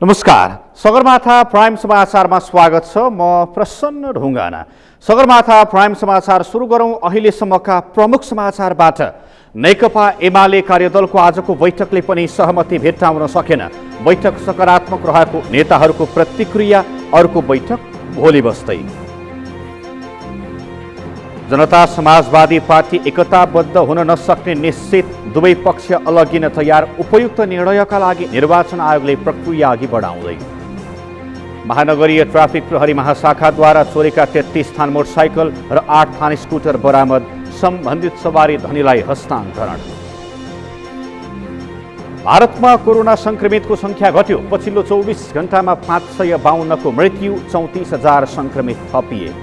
नमस्कार, सगरमाथा प्राइम समाचारमा स्वागत छ। म प्रसन्न ढुङ्गाना। सगरमाथा प्राइम समाचार सुरु गरौँ अहिलेसम्मका प्रमुख समाचारबाट। नेकपा एमाले कार्यदलको आजको बैठकले पनि सहमति भेट्टाउन सकेन। बैठक सकारात्मक रहेको नेताहरूको प्रतिक्रिया। अर्को बैठक भोलि बस्दै। जनता समाजवादी पार्टी एकताबद्ध हुन नसक्ने निश्चित, दुवै पक्ष अलगिन तयार। उपयुक्त निर्णयका लागि निर्वाचन आयोगले प्रक्रिया अघि बढाउँदै। महानगरीय ट्राफिक प्रहरी महाशाखाद्वारा चोरेका 33 थान मोटरसाइकल र 8 थान स्कुटर बरामद। सम्बन्धित सवारी धनीलाई हस्तान्तरण। भारतमा कोरोना संक्रमितको संख्या घट्यो। पछिल्लो 24 घण्टामा 552 को मृत्यु, 34,000 संक्रमित थपिए।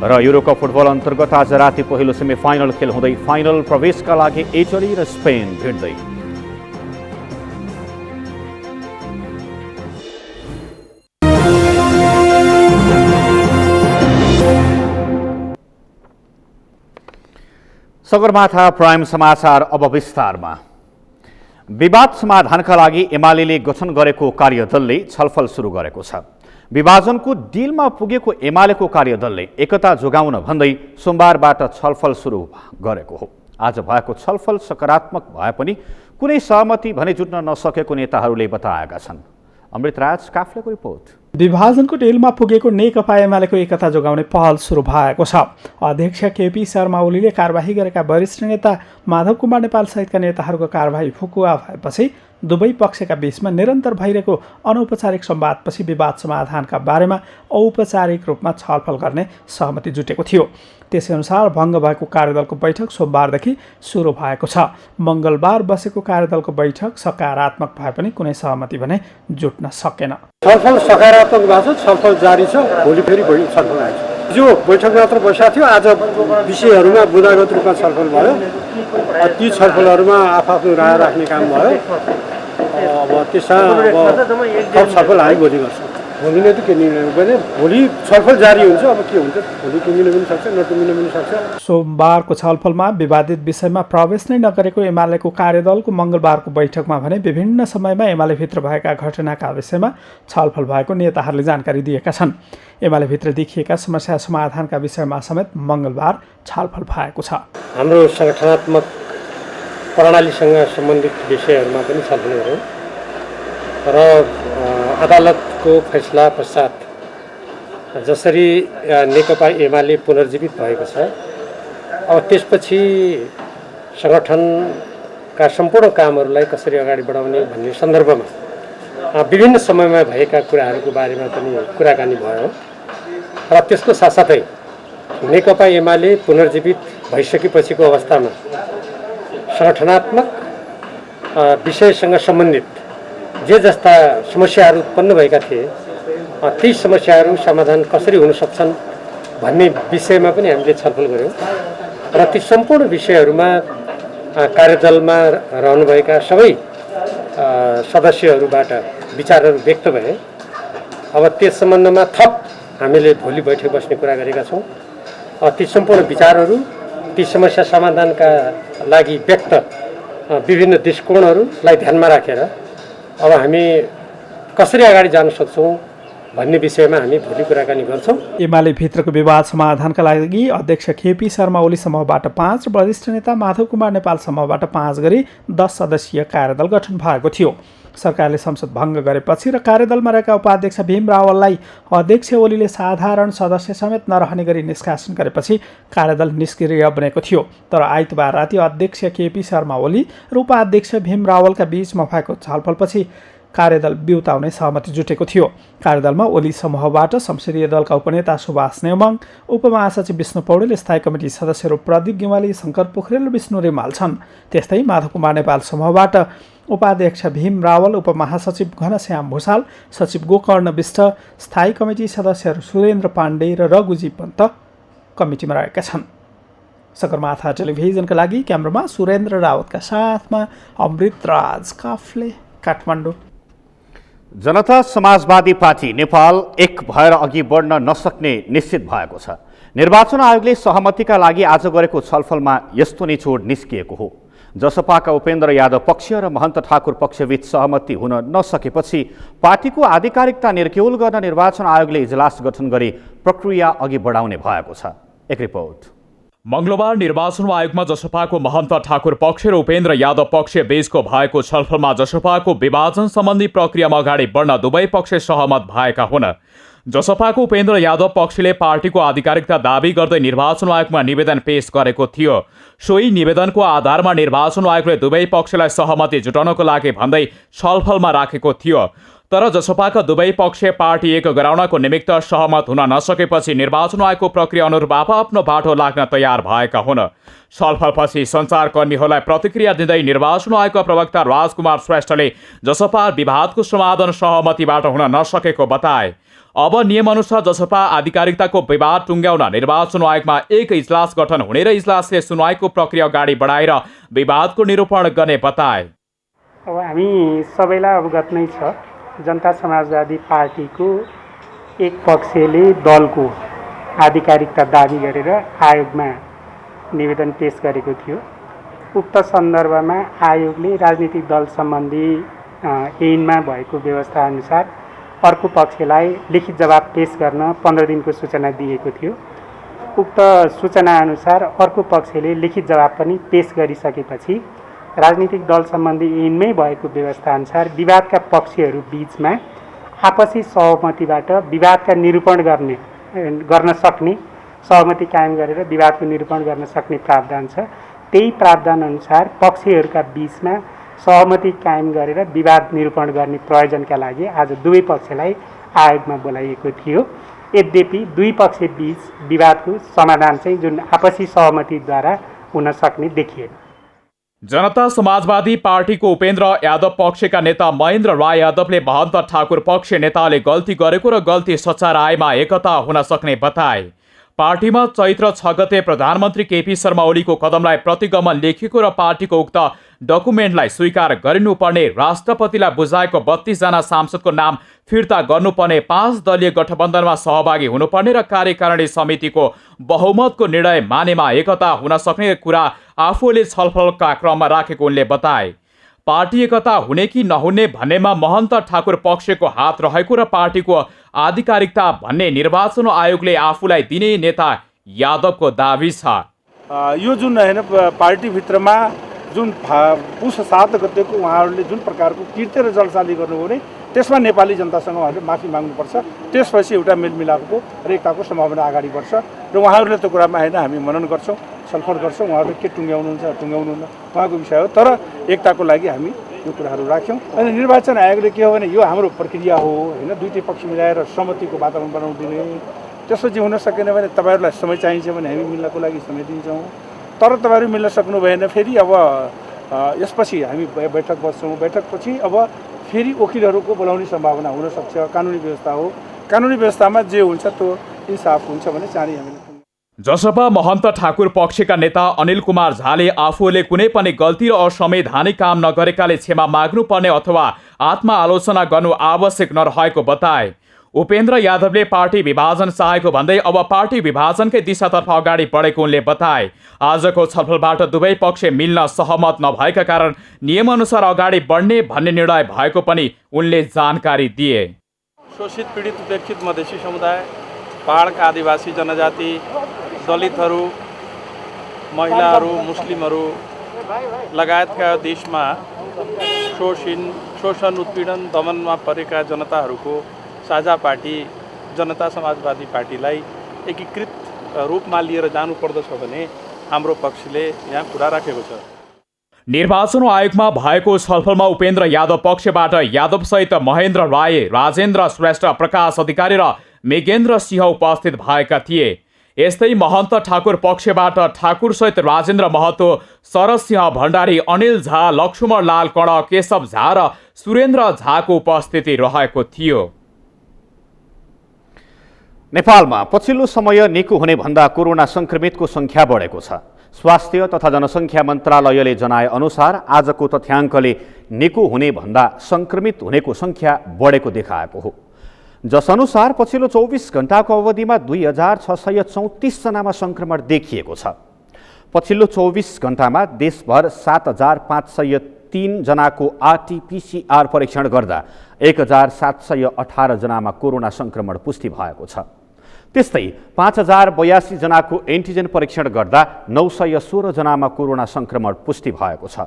र युरोकप फुटबल अन्तर्गत आज राति पहिलो सेमिफाइनल खेल हुँदै फाइनल प्रवेशका लागि इटली र स्पेन भिड्दै। सगरमाथा प्राइम समाचार अब विस्तारमा। विवाद समाधानका लागि एमालेले गठन गरेको कार्यदलले छलफल सुरु गरेको छ। विभाजनको डिलमा पुगेको एमालेको कार्यदलले एकता जोगाउन भन्दै सोमबारबाट छलफल सुरु गरेको हो। आज भएको छलफल सकारात्मक भए पनि कुनै सहमति भने जुट्न नसकेको नेताहरूले बताएका छन्। अमृतराज काफ्लेको रिपोर्ट। विभाजनको डिलमा पुगेको नेकपा एमालेको एकता जोगाउने पहल सुरु भएको छ। अध्यक्ष केपी शर्मा ओलीले कारबाही गरेका वरिष्ठ नेता माधव कुमार नेपाल सहितका नेताहरूको कारबाही फुकुवा भएपछि दुवै पक्षका बीचमा निरन्तर भइरहेको अनौपचारिक संवादपछि विवाद समाधानका बारेमा औपचारिक रूपमा छलफल गर्ने सहमति जुटेको थियो। त्यसैअनुसार भङ्ग भएको कार्यदलको बैठक सोमबारदेखि सुरु भएको छ। मङ्गलबार बसेको कार्यदलको बैठक सकारात्मक भए पनि कुनै सहमति भने जुट्न सकेन। छलफल सकारात्मक भएको छ, छलफल जारी छ। भोलि फेरि छलफल आएको छ। जो बैठक मात्र बसेको थियो, आज विषयहरूमा बुँदागत रूपमा छलफल भयो। ती छलफलहरूमा आफ्नो राय राख्ने काम भयो। अब त्यसमा थप छलफल हामी भोलि गर्छौँ। भोलि नै त के निर्णय भने भोलि छलफल जारी हुन्छ। अब के हुन्छ, भोलि टुङ्गिन पनि सक्छ, नटुङ्गिन पनि सक्छ। सोमबारको छलफलमा विवादित विषयमा प्रवेश नै नगरेको एमालेको कार्यदलको मङ्गलबारको बैठकमा भने विभिन्न समयमा एमालेभित्र भएका घटनाका विषयमा छलफल भएको नेताहरूले जानकारी दिएका छन्। एमालेभित्र देखिएका समस्या समाधानका विषयमा समेत मङ्गलबार छलफल भएको छ। हाम्रो सङ्गठनात्मक प्रणालीसँग सम्बन्धित विषयहरूमा पनि छलफल गऱ्यौँ र अदालतको फैसला पश्चात जसरी नेकपा एमाले पुनर्जीवित भएको छ, अब त्यसपछि सङ्गठनका सम्पूर्ण कामहरूलाई कसरी अगाडि बढाउने भन्ने सन्दर्भमा विभिन्न समयमा भएका कुराहरूको बारेमा पनि कुराकानी भयो। र त्यसको साथसाथै नेकपा एमाले पुनर्जीवित भइसकेपछिको अवस्थामा सङ्गठनात्मक विषयसँग सम्बन्धित जे जस्ता समस्याहरू उत्पन्न भएका थिए, ती समस्याहरू समाधान कसरी हुन सक्छन् भन्ने विषयमा पनि हामीले छलफल गऱ्यौँ। र ती सम्पूर्ण विषयहरूमा कार्यदलमा रहनुभएका सबै सदस्यहरूबाट विचारहरू व्यक्त भए। अब त्यस सम्बन्धमा थप हामीले भोलि बैठक बस्ने कुरा गरेका छौँ। ती सम्पूर्ण विचारहरू, ती समस्या समाधानका लागि व्यक्त विभिन्न दृष्टिकोणहरूलाई ध्यानमा राखेर अब हामी कसरी अगाडि जान सक्छौँ भन्ने विषयमा हामी भोलि कुराकानी गर्छौँ। एमाले भित्रको विवाद समाधानका लागि अध्यक्ष केपी शर्मा ओली समूहबाट 5 र वरिष्ठ नेता माधव कुमार नेपाल समूहबाट 5 गरी 10 सदस्यीय कार्यदल गठन भएको थियो। सरकारले संसद भङ्ग गरेपछि र कार्यदलमा रहेका उपाध्यक्ष भीम रावललाई अध्यक्ष ओलीले साधारण सदस्य समेत नरहने गरी निष्कासन गरेपछि कार्यदल निष्क्रिय बनेको थियो। तर आइतबार राति अध्यक्ष केपी शर्मा ओली र उपाध्यक्ष भीम रावलका बीचमा भएको छलफलपछि कार्यदल बिउताउने सहमति जुटेको थियो। कार्यदलमा ओली समूहबाट संसदीय दलका उपनेता सुभाष नेउमङ, उपमहासचिव विष्णु पौडेल, स्थायी कमिटी सदस्यहरू प्रदीप गेवाली, शङ्कर पोखरेल र विष्णु रिमाल छन्। त्यस्तै माधव कुमार नेपाल समूहबाट उपाध्यक्ष भीम रावल, उपमहासचिव घनश्याम भूषाल, सचिव गोकर्ण विष्ट, स्थायी कमिटी सदस्यहरू सुरेन्द्र पाण्डे र रघुजी पन्त कमिटीमा रहेका छन्। सगरमाथा टेलिभिजनका लागि क्यामेरामा सुरेन्द्र रावतका साथमा अमृतराज काफ्ले, काठमाडौँ। जनता समाजवादी पार्टी नेपाल एक भएर अघि बढ्न नसक्ने निश्चित भएको छ। निर्वाचन आयोगले सहमतिका लागि आज गरेको छलफलमा यस्तो निचोड निस्किएको हो। जसपाका उपेन्द्र यादव पक्ष र महन्त ठाकुर पक्षबीच सहमति हुन नसकेपछि पार्टीको आधिकारिकता निर्क्युल गर्न निर्वाचन आयोगले इजलास गठन गरी प्रक्रिया अघि बढाउने भएको छ। एक रिपोर्ट। मंगलबार निर्वाचन आयोगमा जसपाको महन्त ठाकुर पक्ष र उपेन्द्र यादव पक्ष बीचको भएको छलफलमा जसपाको विभाजन सम्बन्धी प्रक्रियामा अगाडि बढ्न दुवै पक्ष सहमत भएका हुन्। जसपाको उपेन्द्र यादव पक्षले पार्टीको आधिकारिकता दावी गर्दै निर्वाचन आयोगमा निवेदन पेश गरेको थियो। सोही निवेदनको आधारमा निर्वाचन आयोगले दुवै पक्षलाई सहमति जुटाउनको लागि भन्दै छलफलमा राखेको थियो। तर जसपाका दुवै पक्ष पार्टी एक गराउनको निमित्त सहमत हुन नसकेपछि निर्वाचन आयोगको प्रक्रिया अनुरूप आफ्नो बाटो लाग्न तयार भएका हुन्। छलफलपछि सञ्चारकर्मीहरूलाई प्रतिक्रिया दिँदै निर्वाचन आयोगका प्रवक्ता राजकुमार श्रेष्ठले जसपा विवादको समाधान सहमतिबाट हुन नसकेको बताए। अब नियमअनुसार जसपा आधिकारिकताको विवाद टुङ्ग्याउन निर्वाचन आयोगमा एक इजलास गठन हुने र इजलासले सुनवाईको प्रक्रिया अगाडि बढाएर विवादको निरूपण गर्ने बताए। अब हामी सबैलाई अवगत नै छ, जनता समाजवादी पार्टीको एक पक्षले दलको आधिकारिकता दावी गरेर आयोगमा निवेदन पेश गरेको थियो। उक्त सन्दर्भमा आयोगले राजनीतिक दल सम्बन्धी ऐनमा भएको व्यवस्था अनुसार अर्को पक्षलाई लिखित जवाब पेश गर्न 15 दिनको सूचना दिएको थियो। उक्त सूचना अनुसार अर्को पक्षले लिखित जवाब पनि पेश गरिसकेपछि राजनीतिक दल सम्बन्धी ऐनमै भएको व्यवस्था अनुसार विवादका पक्षहरू बीचमा आपसी सहमतिबाट विवादका निरूपण गर्न सक्ने सहमति कायम गरेर विवादको निरूपण गर्न सक्ने प्रावधान छ। त्यही प्रावधान अनुसार पक्षहरूका बीचमा सहमति कायम गरेर विवाद निरूपण गर्ने प्रयोजनका लागि आज दुवै पक्षलाई आयोगमा बोलाइएको थियो। यद्यपि दुई पक्ष बीच विवादको समाधान चाहिँ जुन आपसी सहमतिद्वारा हुन सक्ने देखिएन। जनता समाजवादी पार्टीको उपेन्द्र यादव पक्षका नेता महेन्द्र राय यादवले महन्त ठाकुर पक्ष नेताले गल्ती गरेको र गल्ती सचार आएमा एकता हुन सक्ने बताए। पार्टीमा चैत्र 6 गते प्रधानमन्त्री केपी शर्मा ओलीको कदमलाई प्रतिगमन लेखिएको र पार्टीको उक्त डकुमेन्टलाई स्वीकार गरिनुपर्ने राष्ट्रपतिलाई बुझाएको 32 जना सांसदको नाम फिर्ता गर्नुपर्ने 5 दलीय गठबन्धनमा सहभागी हुनुपर्ने र कार्यकारिणी समितिको बहुमतको निर्णय मानेमा एकता हुन सक्ने कुरा आफूले छलफलका क्रममा राखेको उनले बताए। पार्टी एकता हुने कि नहुने भन्नेमा महन्त ठाकुर पक्षको हात रहेको र पार्टीको आधिकारिकता भन्ने निर्वाचन आयोगले आफूलाई दिने नेता यादवको दावी छ। यो जुन हैन पार्टीभित्रमा जुन पुष 7 गतेको उहाँहरूले जुन प्रकारको कृत्य र जलसाली गर्नुभयो भने त्यसमा नेपाली जनतासँग उहाँहरूले माफी माग्नुपर्छ। त्यसपछि एउटा मेलमिलापको र एकताको सम्भावना अगाडि बढ्छ र उहाँहरूले त्यो कुरामा हैन हामी मनन गर्छौँ, छलफल गर्छौँ। उहाँहरूले के टुङ्ग्याउनुहुन्छ टुङ्ग्याउनुहुन्न उहाँको विषय हो, तर एकताको लागि हामी यो कुराहरू राख्यौँ। अनि निर्वाचन आयोगले के हो भने यो हाम्रो प्रक्रिया हो हैन, दुईटै पक्ष मिलाएर सहमतिको वातावरण बनाउदिने। त्यसपछि हुन सकेन भने तपाईँहरूलाई समय चाहिन्छ भने हामी मिल्नको लागि समय दिन्छौँ। तर तपाईँहरू मिल्न सक्नु भएन फेरि अब यसपछि हामी बैठक बस्छौँ। बैठकपछि अब फेरि वकिलहरूको बोलाउने सम्भावना हुन सक्छ। कानुनी व्यवस्था हो, कानुनी व्यवस्थामा जे हुन्छ त्यो इन्साफ हुन्छ भने चाँडै हामीले। जसपा महन्त ठाकुर पक्षका नेता अनिल कुमार झाले आफूले कुनै पनि गल्ती र असंवैधानिक काम नगरेकाले क्षमा माग्नुपर्ने अथवा आत्मआलोचना गर्नु आवश्यक नरहेको बताए। उपेन्द्र यादवले पार्टी विभाजन चाहेको भन्दै अब पार्टी विभाजनकै दिशातर्फ अगाडि बढेको उनले बताए। आजको छलफलबाट दुवै पक्ष मिल्न सहमत नभएका कारण नियमअनुसार अगाडि बढ्ने भन्ने निर्णय भएको पनि उनले जानकारी दिए। शोषित पीडित उपेक्षित मधेसी समुदाय, पहाडका आदिवासी जनजाति, दलितहरू, महिलाहरू, मुस्लिमहरू लगायतका देशमा शोषण उत्पीडन दमनमा परेका जनताहरूको साझा पार्टी जनता समाजवादी पार्टीलाई एकीकृत रूपमा लिएर जानुपर्दछ भने हाम्रो पक्षले यहाँ कुरा राखेको छ। निर्वाचन आयोगमा भएको छलफलमा उपेन्द्र यादव पक्षबाट यादवसहित महेन्द्र राय, राजेन्द्र श्रेष्ठ, प्रकाश अधिकारी र मेघेन्द्र सिंह उपस्थित भएका थिए। यस्तै महन्त ठाकुर पक्षबाट ठाकुरसहित राजेन्द्र महतो, शरद सिंह भण्डारी, अनिल झा, लक्ष्मण लाल कण, केशव झा र सुरेन्द्र झाको उपस्थिति रहेको थियो। नेपालमा पछिल्लो समय निको हुने भन्दा कोरोना संक्रमितको संख्या बढेको छ। स्वास्थ्य तथा जनसङ्ख्या मन्त्रालयले जनाए अनुसार आजको तथ्याङ्कले निको हुने भन्दा संक्रमित हुनेको संख्या बढेको देखाएको हो। जसअनुसार पछिल्लो 24 घण्टाको अवधिमा 2634 जनामा संक्रमण देखिएको छ। पछिल्लो 24 घण्टामा देशभर 7,503 जनाको आरटी-पीसीआर परीक्षण गर्दा 1,718 जनामा कोरोना संक्रमण पुष्टि भएको छ। त्यस्तै 5,082 जनाको एन्टिजेन परीक्षण गर्दा 916 जनामा कोरोना संक्रमण पुष्टि भएको छ,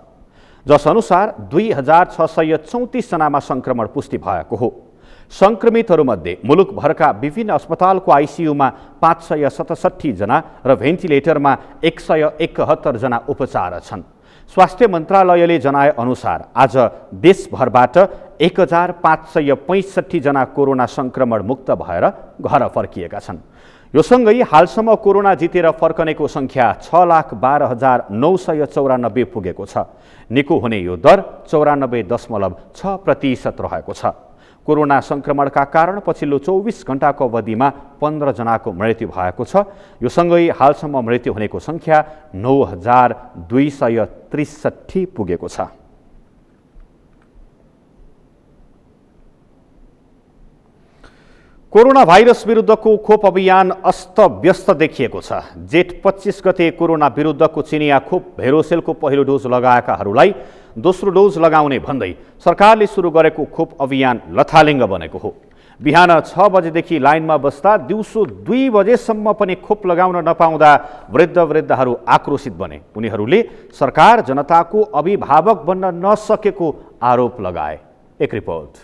जसअनुसार 2,634 जनामा संक्रमण पुष्टि भएको हो। संक्रमितहरूमध्ये मुलुकभरका विभिन्न अस्पतालको आइसियुमा 567 जना र भेन्टिलेटरमा 171 जना उपचार छन्। स्वास्थ्य मन्त्रालयले जनाए अनुसार आज देशभरबाट 1,565 जना कोरोना संक्रमण मुक्त भएर घर फर्किएका छन्। यो सँगै हालसम्म कोरोना जितेर फर्कनेको संख्या 6,12,994 पुगेको छ। निको हुने यो दर 94.6% रहेको छ। कोरोना संक्रमणका कारण पछिल्लो 24 घण्टाको अवधिमा 15 जनाको मृत्यु भएको छ। यो सँगै हालसम्म मृत्यु हुनेको संख्या 9,263 पुगेको छ। कोरोना भाइरस विरुद्धको खोप अभियान अस्तव्यस्त देखिएको छ। जेठ 25 गते कोरोना विरुद्धको चिनिया खोप भेरोसेलको पहिलो डोज लगाएकाहरूलाई दोस्रो डोज लगाउने भन्दै सरकारले सुरु गरेको खोप अभियान लथालिङ्ग बनेको हो। बिहान 6 बजेदेखि लाइनमा बस्दा दिउँसो 2 बजेसम्म पनि खोप लगाउन नपाउँदा वृद्धहरू आक्रोशित बने। उनीहरूले सरकार जनताको अभिभावक बन्न नसकेको आरोप लगाए। एक रिपोर्ट।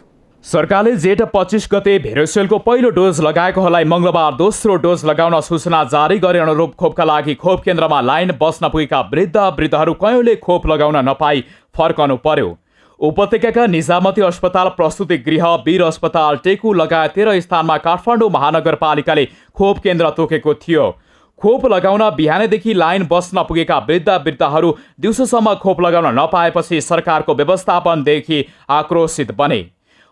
सरकारले जेठ 25 गते भेरोसेलको पहिलो डोज लगाएकोहरूलाई मंगलबार दोस्रो डोज लगाउन सूचना जारी गरे अनुरूप खोपका लागि खोप केन्द्रमा लाइन बस्न पुगेका वृद्धहरू कयौंले खोप लगाउन नपाई फर्कनु पर्यो। उपत्यकाका निजामती अस्पताल, प्रस्तुति गृह, वीर अस्पताल, टेकु लगायत 13 स्थानमा काठमाडौँ महानगरपालिकाले खोप केन्द्र तोकेको थियो। खोप लगाउन बिहानैदेखि लाइन बस्न पुगेका वृद्धहरू दिउँसोसम्म खोप लगाउन नपाएपछि सरकारको व्यवस्थापनदेखि आक्रोशित बने।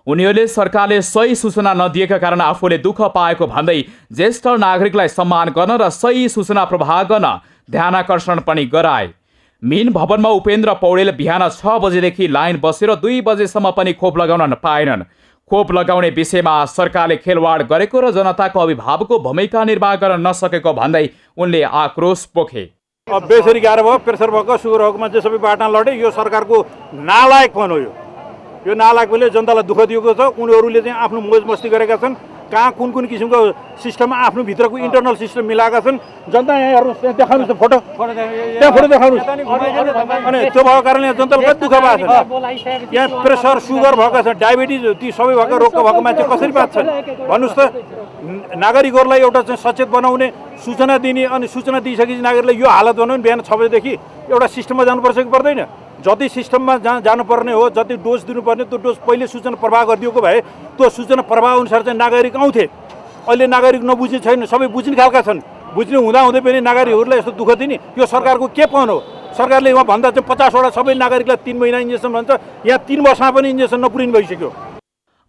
उनीहरूले सरकारले सही सूचना नदिएका कारण आफूले दुःख पाएको भन्दै ज्येष्ठ नागरिकलाई सम्मान गर्न र सही सूचना प्रवाह गर्न ध्यानाकर्षण पनि गराए। मीन भवनमा उपेन्द्र पौडेल बिहान 6 बजेदेखि लाइन बसेर 2 बजेसम्म पनि खोप लगाउन पाएनन्। खोप लगाउने विषयमा सरकारले खेलवाड गरेको र जनताको अभिभावकको भूमिका निर्वाह गर्न नसकेको भन्दै उनले आक्रोश पोखे। अब बेसरी गाह्रो भयो, प्रेसर भएको, सुगर भएको मान्छे सबै बाटो लडे। यो सरकारको नालायकपन हो। यो नालायकले जनतालाई दुःख दिएको छ। उनीहरूले चाहिँ आफ्नो मोज मस्ती गरेका छन्। कहाँ कुन किसिमको सिस्टममा आफ्नो भित्रको इन्टरनल सिस्टम मिलाएका छन्। जनता यहाँ हेर्नुहोस्, देखाउनुहोस् फोटो, त्यहाँ फोटो देखाउनुहोस्। अनि त्यो भएको कारणले जनतालाई कति दुःख भएको छ। यहाँ प्रेसर, सुगर भएका छन्, डायबिटिज, ती सबै भएको रोगको भएको मान्छे कसरी बाँच्छन् भन्नुहोस् त। नागरिकहरूलाई एउटा चाहिँ सचेत बनाउने, सूचना दिने, अनि सूचना दिइसकेपछि नागरिकलाई यो हालत बनाउने बिहान 6 बजेदेखि एउटा सिस्टममा जानुपर्छ कि पर्दैन? जति सिस्टममा जानुपर्ने हो, जति डोज दिनुपर्ने त्यो डोज पहिले सूचना प्रवाह गरिदिएको भए त्यो सूचना प्रवाह अनुसार चाहिँ नागरिक आउँथे। अहिले नागरिक नबुझ्ने छैन, सबै बुझ्ने खालका छन्। बुझ्ने हुँदै पनि नागरिकहरूलाई यस्तो दुःख दिने, यो सरकारको के पहल हो? सरकारले यहाँ भन्दा चाहिँ 50वटा सबै नागरिकलाई 3 महिना इन्जेक्सन भन्छ, यहाँ 3 वर्षमा पनि इन्जेक्सन नपुरिने भइसक्यो।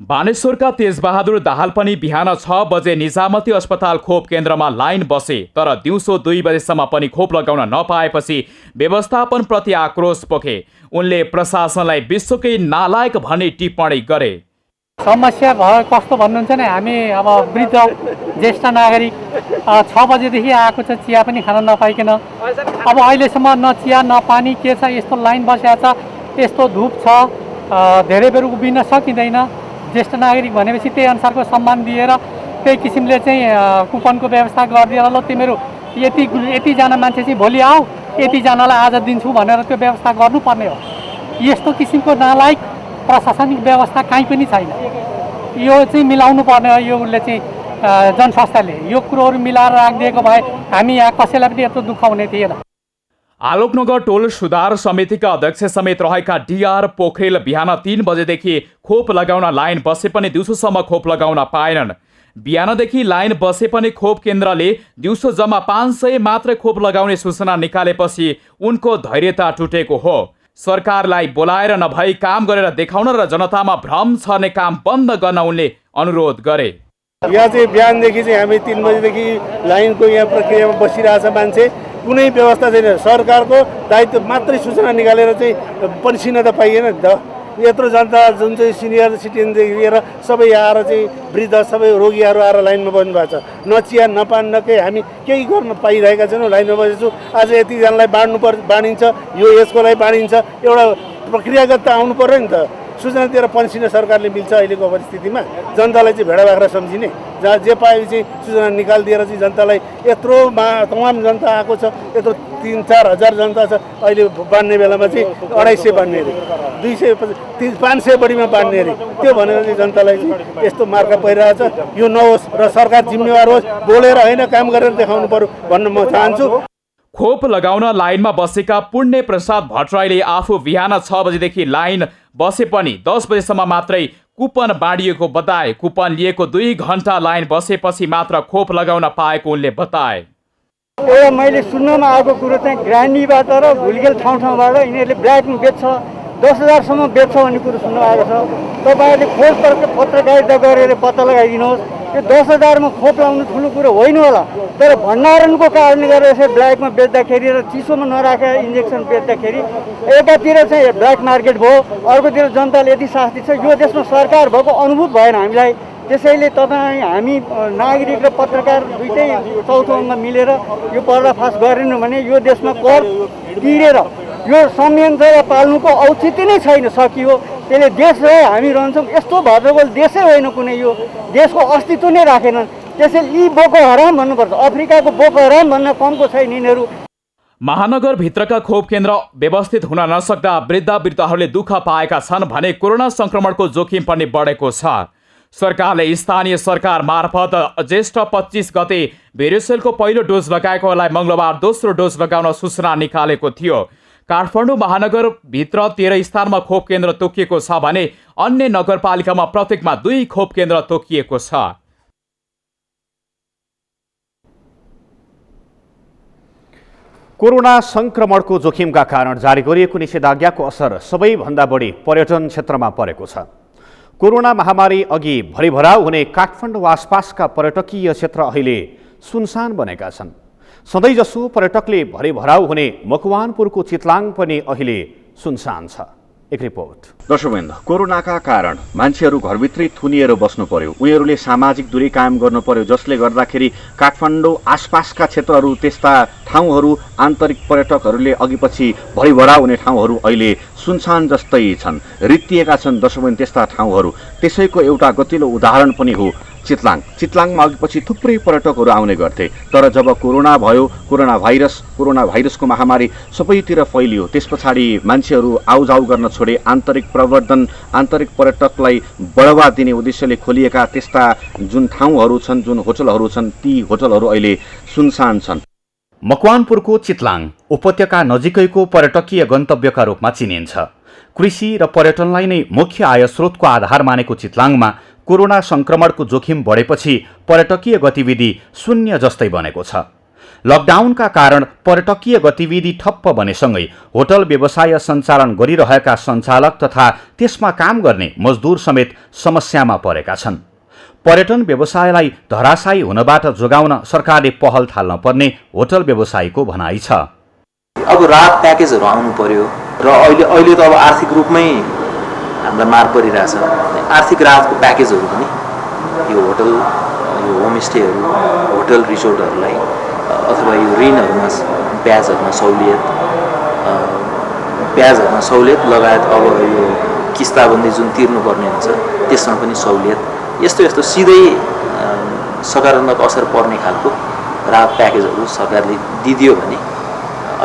बानेश्वरका तेजबहादुर दाहाल पनि बिहान 6 बजे निजामती अस्पताल खोप केन्द्रमा लाइन बसे, तर दिउँसो 2 बजेसम्म पनि खोप लगाउन नपाएपछि व्यवस्थापनप्रति आक्रोश पोखे। उनले प्रशासनलाई विश्वकै नालायक भन्ने टिप्पणी गरे। समस्या भयो कस्तो भन्नुहुन्छ नि, हामी अब वृद्ध ज्येष्ठ नागरिक 6 बजेदेखि आएको छ, चिया पनि खान नपाइकन अब अहिलेसम्म न चिया न पानी के छ, यस्तो लाइन बसेको छ, यस्तो धुप छ, धेरै बेर उभिन सकिँदैन। ज्येष्ठ नागरिक भनेपछि त्यही अनुसारको सम्मान दिएर त्यही किसिमले चाहिँ कुपनको व्यवस्था गरिदिएर ल तिमीहरू यतिजना मान्छे चाहिँ भोलि आऊ, यतिजनालाई आज दिन्छु भनेर त्यो व्यवस्था गर्नुपर्ने हो। यस्तो किसिमको नालायक प्रशासनिक व्यवस्था कहीँ पनि छैन। यो चाहिँ मिलाउनु पर्ने हो। यो उसले चाहिँ जनसंस्थाले यो कुरोहरू मिलाएर राखिदिएको भए हामी यहाँ कसैलाई पनि यत्रो दुःख हुने थिएन। आलोकनगर टोल सुधार समितिका अध्यक्ष समेत रहेका डीआर पोखरेल बिहान 3 बजेदेखि खोप लगाउन लाइन बसे पनि दिउँसोसम्म खोप लगाउन पाएनन्। बिहानदेखि लाइन बसे पनि खोप केन्द्रले दिउँसो जम्मा 500 मात्रै खोप लगाउने सूचना निकालेपछि उनको धैर्यता टुटेको हो। सरकारलाई बोलाएर नभई काम गरेर देखाउन र जनतामा भ्रम छर्ने काम बन्द गर्न उनले अनुरोध गरे। यहाँ चाहिँ बिहानदेखि चाहिँ हामी 3 बजेदेखि लाइनको यहाँ प्रक्रियामा बसिरहेछ मान्छे, कुनै व्यवस्था छैन। सरकारको दायित्व मात्रै सूचना निकालेर चाहिँ परिसिन त पाइएन नि त। यत्रो जनता जुन चाहिँ सिनियर सिटिजनदेखि लिएर सबै आएर चाहिँ वृद्ध सबै रोगीहरू आएर लाइनमा बस्नु भएको छ। न चिया न पान न केही हामी केही गर्न पाइरहेका छैनौँ। लाइनमा बसेछु। आज यतिजनालाई बाँडिन्छ, यो यसकोलाई बाँडिन्छ। एउटा प्रक्रियागत त आउनु पर्यो नि त। सूचना दिएर पन्सिने सरकारले मिल्छ अहिलेको परिस्थितिमा? जनतालाई चाहिँ भेडा बाख्रा सम्झिने, जहाँ जे पाए चाहिँ सूचना निकालिदिएर चाहिँ जनतालाई यत्रो तमाम जनता आएको छ, यत्रो 3-4 हजार जनता छ। अहिले बाँड्ने बेलामा चाहिँ 250 बाँड्ने अरे, 500 बढीमा बाँड्ने अरे। त्यो भनेर चाहिँ जनतालाई चाहिँ यस्तो मार्का परिरहेछ। यो नहोस् र सरकार जिम्मेवार होस्, बोलेर होइन काम गरेर देखाउनु पर्यो भन्न म चाहन्छु। खोप लगाउन लाइनमा बसेका पुण्य प्रसाद भट्टराईले आफू बिहान 6 बजेदेखि लाइन बसे पनि 10 बजेसम्म मात्रै कुपन बाँडिएको बताए। कुपन लिएको 2 घण्टा लाइन बसेपछि मात्र खोप लगाउन पाएको उनले बताए। एउटा मैले सुन्नमा आएको कुरो चाहिँ ग्रानीबाट र भुलगेल ठाउँबाट यिनीहरूले ब्ल्याकमा बेच्छ, 10,000 सम्म बेच्छ भन्ने कुरो सुन्न आएको छ। तपाईँहरूले खोप पत्रकारिता गरेर पत्ता लगाइदिनुहोस्। यो 10,000 मा खोप लाउनु ठुलो कुरो होइन होला, तर भण्डारणको कारणले गर्दा यसरी ब्ल्याकमा बेच्दाखेरि र चिसोमा नराखेर इन्जेक्सन बेच्दाखेरि एकातिर चाहिँ ब्ल्याक मार्केट भयो, अर्कोतिर जनताले यति शास्ति छ। यो देशमा सरकार भएको अनुभूत भएन हामीलाई। त्यसैले हामी नागरिक र पत्रकार दुइटै चौथो अङ्ग मिलेर यो पर्दाफास गरेनौँ भने यो देशमा कर तिरेर यो संयन्त्र पाल्नुको औचित्य नै छैन, सकियो। त्यसले देश रहे हामी रहन्छौँ। यस्तो भद्रगोल देशै होइन कुनै, यो देशको अस्तित्व नै राखेनन्। त्यसैले यी बोको हराम भन्नुपर्छ। अफ्रिकाको बोको हराम भन्न कमको छैन यिनीहरू। महानगरभित्रका खोप केन्द्र व्यवस्थित हुन नसक्दा वृद्धहरूले दुःख पाएका छन् भने कोरोना संक्रमणको जोखिम पनि बढेको छ। सरकारले स्थानीय सरकार मार्फत ज्येष्ठ 25 गते भेरिसेलको पहिलो डोज लगाएकोलाई मंगलबार दोस्रो डोज लगाउन सूचना निकालेको थियो। काठमाडौँ महानगरभित्र 13 स्थानमा खोप केन्द्र तोकिएको छ भने अन्य नगरपालिकामा प्रत्येकमा 2 खोप केन्द्र तोकिएको छ। कोरोना संक्रमणको जोखिमका कारण जारी गरिएको निषेधाज्ञाको असर सबैभन्दा बढी पर्यटन क्षेत्रमा परेको छ। कोरोना महामारी अघि भरिभराउ हुने काठमाडौँ आसपासका पर्यटकीय क्षेत्र अहिले सुनसान बनेका छन्। सधैँजसो पर्यटकले भरिभराउ हुने मकवानपुरको चितलाङ पनि अहिले सुनसान छ। एक रिपोर्ट। दर्शकवृन्द, कोरोनाका कारण मान्छेहरू घरभित्रै थुनिएर बस्नु पर्यो। उनीहरूले सामाजिक दूरी कायम गर्नु पर्यो, जसले गर्दाखेरि काठमाडौँ आसपासका क्षेत्रहरू, त्यस्ता ठाउँहरू आन्तरिक पर्यटकहरूले अघिपछि भरिभराउ हुने ठाउँहरू अहिले सुनसान जस्तै छन्, रित्तिएका छन्। दर्शकवृन्द, त्यस्ता ठाउँहरू त्यसैको एउटा गतिलो उदाहरण पनि हो चितलाङ। चितलाङमा अघिपछि थुप्रै पर्यटकहरू आउने गर्थे, तर जब कोरोना भयो, कोरोना भाइरसको महामारी सबैतिर फैलियो, त्यस पछाडि मान्छेहरू आउजाउ गर्न छोडे। आन्तरिक प्रवर्धन, आन्तरिक पर्यटकलाई बढावा दिने उद्देश्यले खोलिएका त्यस्ता जुन ठाउँहरू छन्, जुन होटलहरू छन्, ती होटलहरू अहिले सुनसान छन्। मकवानपुरको चितलाङ उपत्यका नजिकैको पर्यटकीय गन्तव्यका रूपमा चिनिन्छ। कृषि र पर्यटनलाई नै मुख्य आय स्रोतको आधार मानेको चितलाङमा कोरोना संक्रमणको जोखिम बढेपछि पर्यटकीय गतिविधि शून्य जस्तै बनेको छ। लकडाउनका कारण पर्यटकीय गतिविधि ठप्प बनेसँगै होटल व्यवसाय सञ्चालन गरिरहेका सञ्चालक तथा त्यसमा काम गर्ने मजदुर समेत समस्यामा परेका छन्। पर्यटन व्यवसायलाई धराशायी हुनबाट जोगाउन सरकारले पहल थाल्न पर्ने होटल व्यवसायीको भनाइ छ। अब राहत प्याकेजहरू आउनु पर्यो र अहिले त अब आर्थिक रूपमै हामीलाई मार परिरहेछ। आर्थिक राहतको प्याकेजहरू पनि यो होटल, यो होमस्टेहरू, होटल रिसोर्टहरूलाई अथवा यो ऋणहरूमा ब्याजहरूमा सहुलियत लगायत अब यो किस्ताबन्दी जुन तिर्नुपर्ने हुन्छ त्यसमा पनि सहुलियत, यस्तो सिधै सकारात्मक असर पर्ने खालको राहत प्याकेजहरू सरकारले दिदियो भने